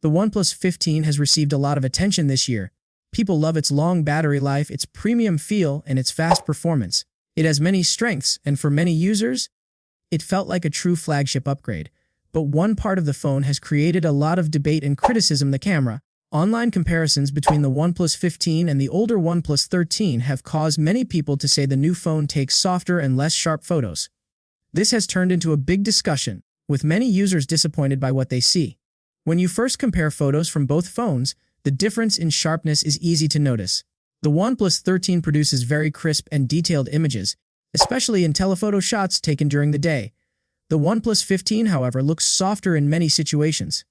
The OnePlus 15 has received a lot of attention this year. People love its long battery life, its premium feel, and its fast performance. It has many strengths, and for many users, it felt like a true flagship upgrade. But one part of the phone has created a lot of debate and criticism: the camera. Online comparisons between the OnePlus 15 and the older OnePlus 13 have caused many people to say the new phone takes softer and less sharp photos. This has turned into a big discussion, with many users disappointed by what they see. When you first compare photos from both phones, the difference in sharpness is easy to notice. The OnePlus 13 produces very crisp and detailed images, especially in telephoto shots taken during the day. The OnePlus 15, however, looks softer in many situations.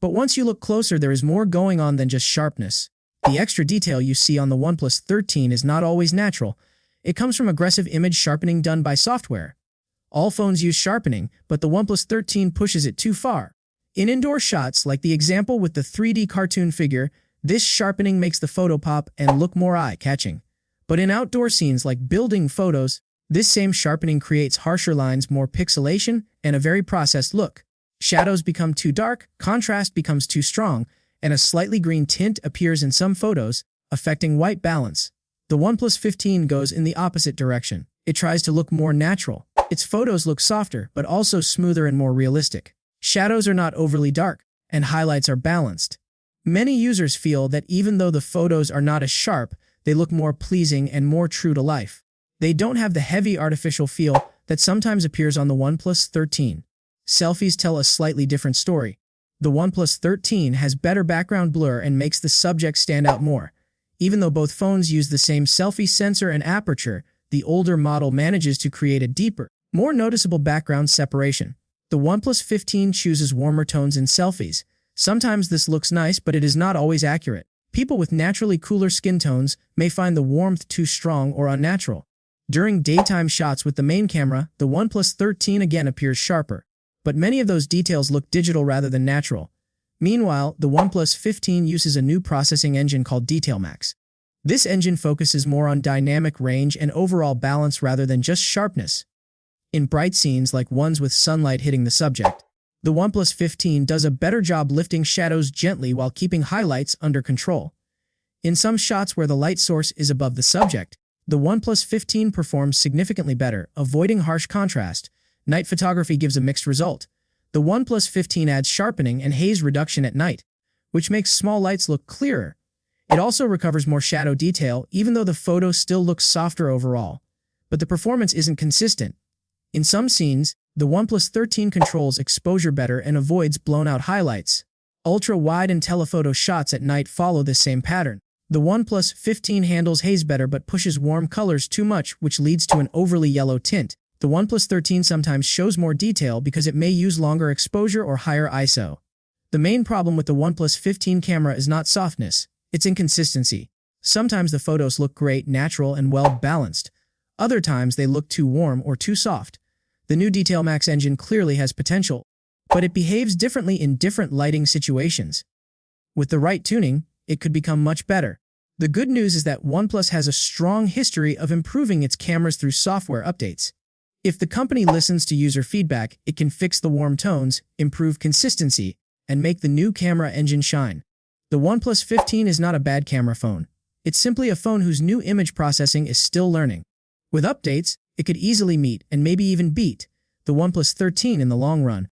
But once you look closer, there is more going on than just sharpness. The extra detail you see on the OnePlus 13 is not always natural. It comes from aggressive image sharpening done by software. All phones use sharpening, but the OnePlus 13 pushes it too far. In indoor shots, like the example with the 3D cartoon figure, this sharpening makes the photo pop and look more eye-catching. But in outdoor scenes like building photos, this same sharpening creates harsher lines, more pixelation, and a very processed look. Shadows become too dark, contrast becomes too strong, and a slightly green tint appears in some photos, affecting white balance. The OnePlus 15 goes in the opposite direction. It tries to look more natural. Its photos look softer, but also smoother and more realistic. Shadows are not overly dark, and highlights are balanced. Many users feel that even though the photos are not as sharp, they look more pleasing and more true to life. They don't have the heavy artificial feel that sometimes appears on the OnePlus 13. Selfies tell a slightly different story. The OnePlus 13 has better background blur and makes the subject stand out more. Even though both phones use the same selfie sensor and aperture, the older model manages to create a deeper, more noticeable background separation. The OnePlus 15 chooses warmer tones in selfies. Sometimes this looks nice, but it is not always accurate. People with naturally cooler skin tones may find the warmth too strong or unnatural. During daytime shots with the main camera, the OnePlus 13 again appears sharper. But many of those details look digital rather than natural. Meanwhile, the OnePlus 15 uses a new processing engine called Detail Max. This engine focuses more on dynamic range and overall balance rather than just sharpness. In bright scenes like ones with sunlight hitting the subject, the OnePlus 15 does a better job lifting shadows gently while keeping highlights under control. In some shots where the light source is above the subject, the OnePlus 15 performs significantly better, avoiding harsh contrast. Night photography gives a mixed result. The OnePlus 15 adds sharpening and haze reduction at night, which makes small lights look clearer. It also recovers more shadow detail, even though the photo still looks softer overall. But the performance isn't consistent. In some scenes, the OnePlus 13 controls exposure better and avoids blown-out highlights. Ultra-wide and telephoto shots at night follow this same pattern. The OnePlus 15 handles haze better but pushes warm colors too much, which leads to an overly yellow tint. The OnePlus 13 sometimes shows more detail because it may use longer exposure or higher ISO. The main problem with the OnePlus 15 camera is not softness, it's inconsistency. Sometimes the photos look great, natural, and well-balanced. Other times they look too warm or too soft. The new Detail Max engine clearly has potential, but it behaves differently in different lighting situations. With the right tuning, it could become much better. The good news is that OnePlus has a strong history of improving its cameras through software updates. If the company listens to user feedback, it can fix the warm tones, improve consistency, and make the new camera engine shine. The OnePlus 15 is not a bad camera phone. It's simply a phone whose new image processing is still learning. With updates, it could easily meet, and maybe even beat, the OnePlus 13 in the long run.